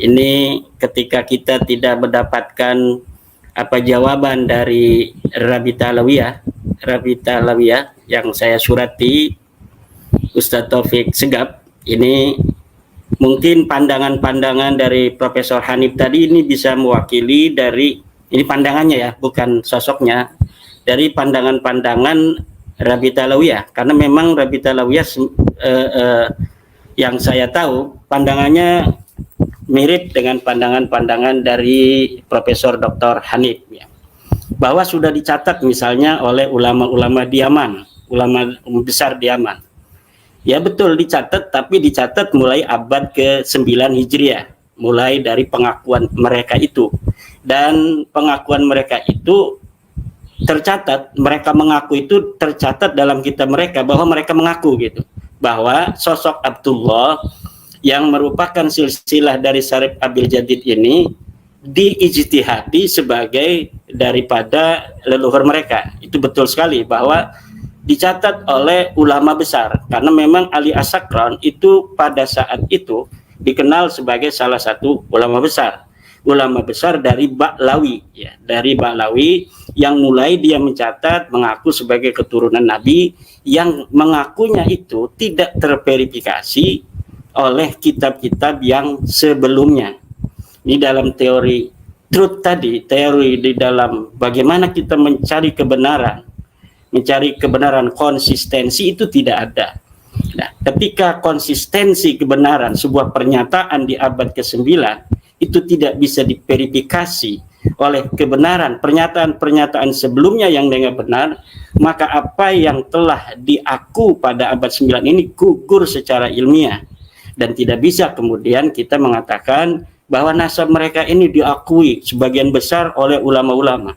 Ini ketika kita tidak mendapatkan jawaban dari Rabita Alawiyah yang saya surati Ustadz Taufik Segap, ini mungkin pandangan-pandangan dari Profesor Hanif tadi ini bisa mewakili dari, ini pandangannya ya, bukan sosoknya, dari pandangan-pandangan Rabita Alawiyah, karena memang Rabita Alawiyah yang saya tahu pandangannya mirip dengan pandangan-pandangan dari Profesor Dr. Hanif ya. Bahwa sudah dicatat misalnya oleh ulama-ulama di Yaman, ulama besar di Yaman. Ya betul dicatat, tapi dicatat mulai abad ke-9 Hijriah, mulai dari pengakuan mereka itu. Dan pengakuan mereka itu tercatat, mereka mengaku itu tercatat dalam kitab mereka, bahwa mereka mengaku gitu, bahwa sosok Abdullah yang merupakan silsilah dari Syarif Abil Jadid ini diijtihadi sebagai daripada leluhur mereka. Itu betul sekali bahwa dicatat oleh ulama besar, karena memang Ali As-Sakran itu pada saat itu dikenal sebagai salah satu ulama besar dari Ba'lawi ya, dari Ba'lawi yang mulai dia mencatat mengaku sebagai keturunan Nabi, yang mengakunya itu tidak terverifikasi oleh kitab-kitab yang sebelumnya. Ini dalam teori truth tadi, teori di dalam bagaimana kita mencari kebenaran konsistensi itu tidak ada. Nah, ketika konsistensi kebenaran sebuah pernyataan di abad ke-9 itu tidak bisa diverifikasi oleh kebenaran pernyataan-pernyataan sebelumnya yang dengan benar, maka apa yang telah diaku pada abad 9 ini gugur secara ilmiah. Dan tidak bisa kemudian kita mengatakan bahwa nasab mereka ini diakui sebagian besar oleh ulama-ulama.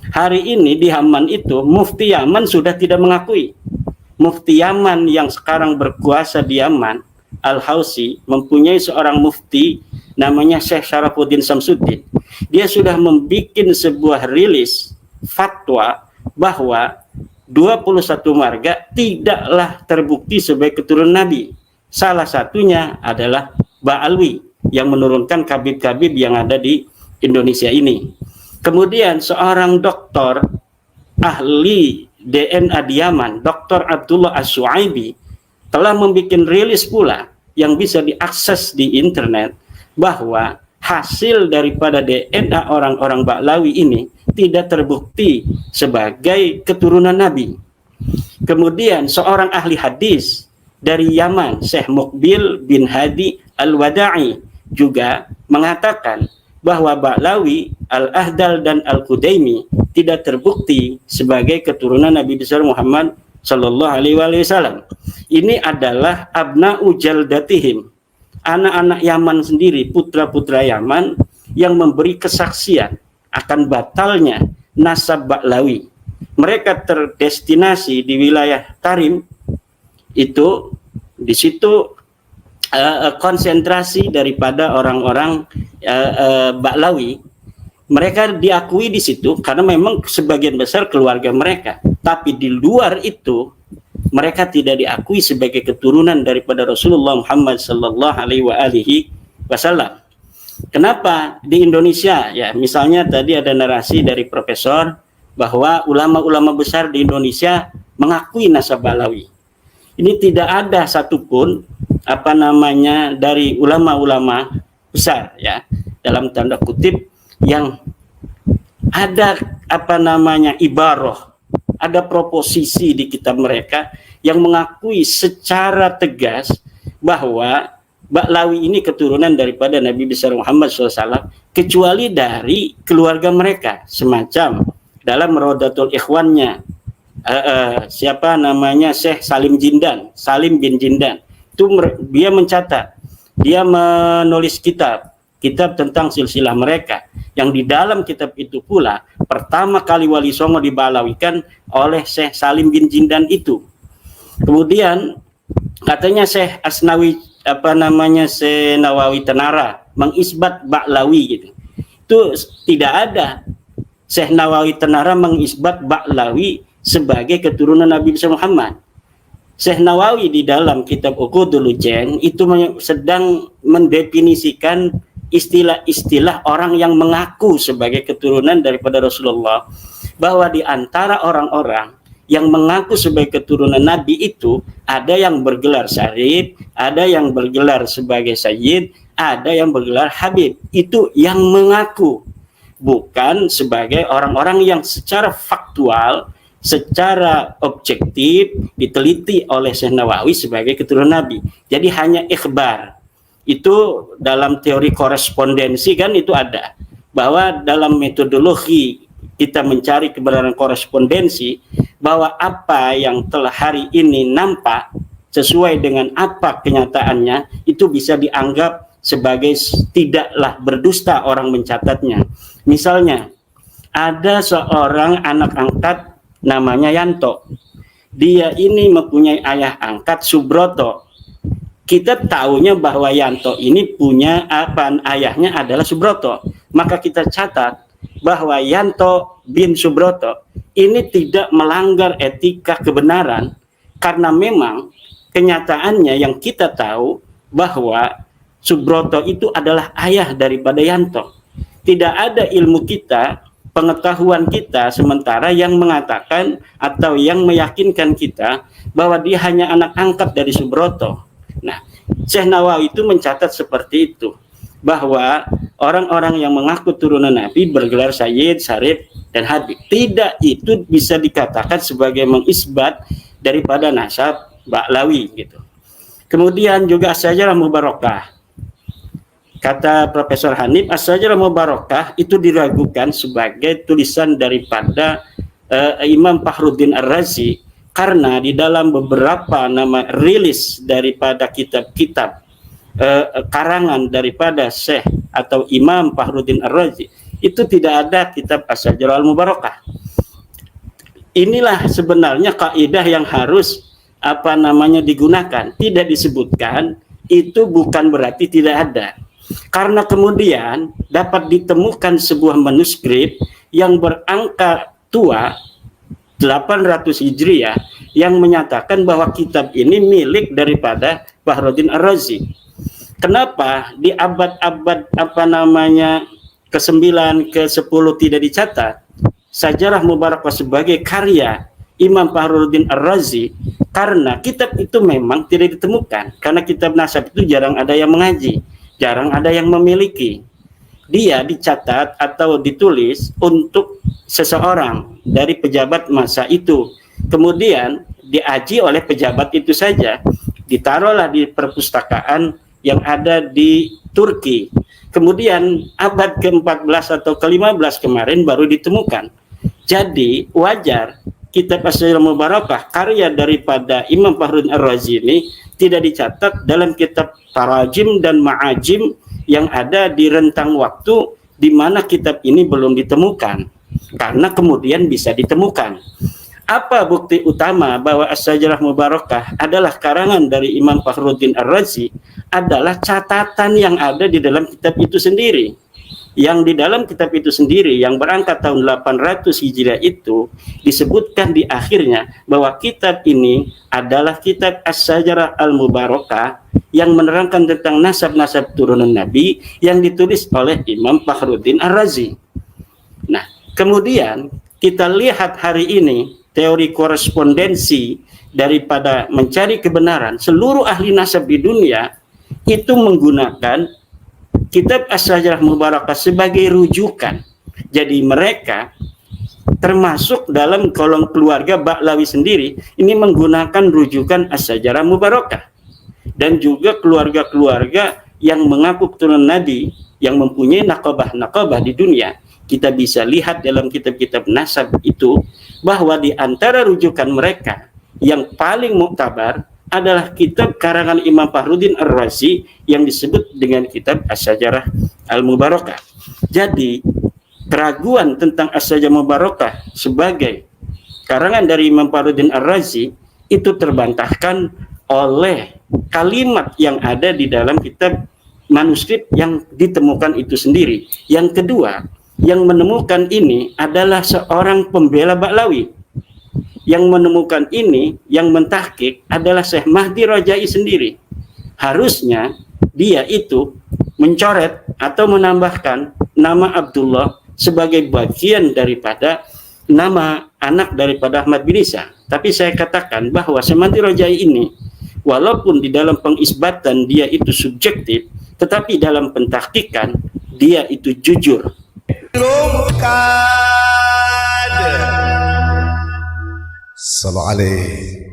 Hari ini di Yaman itu, Mufti Yaman sudah tidak mengakui. Mufti Yaman yang sekarang berkuasa di Yaman, Al-Hausi, mempunyai seorang mufti namanya Syekh Syarafuddin Samsuddin. Dia sudah membuat sebuah rilis fatwa bahwa 21 marga tidaklah terbukti sebagai keturunan Nabi. Salah satunya adalah Ba'alwi yang menurunkan kabib-kabib yang ada di Indonesia ini. Kemudian seorang doktor ahli DNA di Yaman, Dr. Abdullah As-Suaibi, telah membuat rilis pula yang bisa diakses di internet bahwa hasil daripada DNA orang-orang Ba'lawi ini tidak terbukti sebagai keturunan Nabi. Kemudian seorang ahli hadis dari Yaman, Syekh Muqbil bin Hadi Al-Wada'i, juga mengatakan bahwa Ba'lawi, Al-Ahdal dan Al-Qudaimi tidak terbukti sebagai keturunan Nabi besar Muhammad Sallallahu Alaihi Wasallam. Ini adalah abna'u jaldatihim, anak-anak Yaman sendiri, putra-putra Yaman yang memberi kesaksian akan batalnya nasab Ba'lawi. Mereka terdestinasi di wilayah Tarim, itu di situ konsentrasi daripada orang-orang Ba'lawi. Mereka diakui di situ karena memang sebagian besar keluarga mereka, tapi di luar itu mereka tidak diakui sebagai keturunan daripada Rasulullah Muhammad Sallallahu Alaihi Wasallam. Kenapa di Indonesia? Ya, misalnya tadi ada narasi dari profesor bahwa ulama-ulama besar di Indonesia mengakui nasab Ba'lawi. Ini tidak ada satupun dari ulama-ulama besar ya, dalam tanda kutip, yang ada ibarah, ada proposisi di kitab mereka yang mengakui secara tegas bahwa Ba'lawi ini keturunan daripada Nabi besar Muhammad SAW, kecuali dari keluarga mereka, semacam dalam Rodatul Ikhwannya Syekh Salim bin Jindan. Itu dia mencatat, dia menulis kitab tentang silsilah mereka, yang di dalam kitab itu pula pertama kali Wali Songo dibalawikan oleh Syekh Salim bin Jindan itu. Kemudian katanya Syekh Asnawi Syekh Nawawi Tenara mengisbat Ba'lawi gitu. Itu tidak ada Syekh Nawawi Tenara mengisbat Ba'lawi sebagai keturunan Nabi Muhammad. Syekh Nawawi di dalam kitab Uqudul Ujain itu sedang mendefinisikan istilah-istilah orang yang mengaku sebagai keturunan daripada Rasulullah, bahwa di antara orang-orang yang mengaku sebagai keturunan Nabi itu ada yang bergelar Syarif, ada yang bergelar sebagai Sayyid, ada yang bergelar Habib. Itu yang mengaku, bukan sebagai orang-orang yang secara faktual, secara objektif diteliti oleh Syekh Nawawi sebagai keturunan Nabi. Jadi hanya ikhbar. Itu dalam teori korespondensi kan itu ada, bahwa dalam metodologi kita mencari kebenaran korespondensi, bahwa apa yang telah hari ini nampak sesuai dengan apa kenyataannya itu bisa dianggap sebagai tidaklah berdusta orang mencatatnya. Misalnya ada seorang anak angkat namanya Yanto, dia ini mempunyai ayah angkat Subroto. Kita tahunya bahwa Yanto ini punya ayahnya adalah Subroto, maka kita catat bahwa Yanto bin Subroto ini tidak melanggar etika kebenaran, karena memang kenyataannya yang kita tahu bahwa Subroto itu adalah ayah daripada Yanto. Tidak ada ilmu kita, pengetahuan kita sementara yang mengatakan atau yang meyakinkan kita bahwa dia hanya anak angkat dari Subroto. Nah, Syekh Nawawi itu mencatat seperti itu, bahwa orang-orang yang mengaku turunan Nabi bergelar Sayyid, Syarif, dan Habib. Tidak itu bisa dikatakan sebagai mengisbat daripada nasab Ba'lawi gitu. Kemudian juga As-Syajarah Mubarakah. Kata Profesor Hanif, As-Syajarah Mubarakah itu diragukan sebagai tulisan daripada Imam Fakhruddin Ar-Razi, karena di dalam beberapa nama rilis daripada kitab-kitab karangan daripada Syekh atau Imam Fakhruddin Ar-Razi itu tidak ada kitab As-Syajarah Al-Mubarakah. Inilah sebenarnya kaidah yang harus digunakan. Tidak disebutkan itu bukan berarti tidak ada. Karena kemudian dapat ditemukan sebuah manuskrip yang berangka tua 800 Hijriah yang menyatakan bahwa kitab ini milik daripada Fakhruddin Ar-Razi. Kenapa di abad-abad ke-9, ke-10 tidak dicatat Syajarah Mubarakah sebagai karya Imam Fakhruddin Ar-Razi? Karena kitab itu memang tidak ditemukan, karena kitab nasab itu jarang ada yang mengaji, jarang ada yang memiliki. Dia dicatat atau ditulis untuk seseorang dari pejabat masa itu, kemudian diaji oleh pejabat itu saja, ditaruhlah di perpustakaan yang ada di Turki. Kemudian abad ke-14 atau ke-15 kemarin baru ditemukan. Jadi wajar kitab As-Syajarah Mubarakah karya daripada Imam Fakhruddin Ar-Razi ini tidak dicatat dalam kitab Tarajim dan Ma'ajim yang ada di rentang waktu di mana kitab ini belum ditemukan, karena kemudian bisa ditemukan. Apa bukti utama bahwa As-Syajarah Mubarakah adalah karangan dari Imam Fakhruddin Ar-Razi? Adalah catatan yang ada di dalam kitab itu sendiri. Yang di dalam kitab itu sendiri yang berangkat tahun 800 Hijriah itu disebutkan di akhirnya bahwa kitab ini adalah kitab As-Syajarah Al-Mubarakah yang menerangkan tentang nasab-nasab turunan Nabi yang ditulis oleh Imam Fakhruddin Ar-Razi. Nah, kemudian kita lihat hari ini teori korespondensi daripada mencari kebenaran, seluruh ahli nasab di dunia itu menggunakan kitab As-Syajarah Mubarakah sebagai rujukan. Jadi mereka termasuk dalam kolom keluarga Ba'lawi sendiri ini menggunakan rujukan As-Syajarah Mubarakah. Dan juga keluarga-keluarga yang mengaku keturunan Nabi yang mempunyai nakobah-nakobah di dunia, kita bisa lihat dalam kitab-kitab nasab itu bahwa di antara rujukan mereka yang paling muktabar adalah kitab karangan Imam Fakhruddin Ar-Razi yang disebut dengan kitab As-Syajarah Al-Mubarakah. Jadi keraguan tentang As-Syajarah Mubarakah sebagai karangan dari Imam Fakhruddin Ar-Razi itu terbantahkan oleh kalimat yang ada di dalam kitab manuskrip yang ditemukan itu sendiri. Yang kedua, yang menemukan ini adalah seorang pembela Ba'lawi. Yang menemukan ini, yang mentahqiq adalah Syekh Mahdi Rajai sendiri. Harusnya dia itu mencoret atau menambahkan nama Abdullah sebagai bagian daripada nama anak daripada Ahmad bin Isa. Tapi saya katakan bahwa Samanti Rojai ini, walaupun di dalam pengisbatan dia itu subjektif, tetapi dalam pentahkikan dia itu jujur. Sallallahu alaihi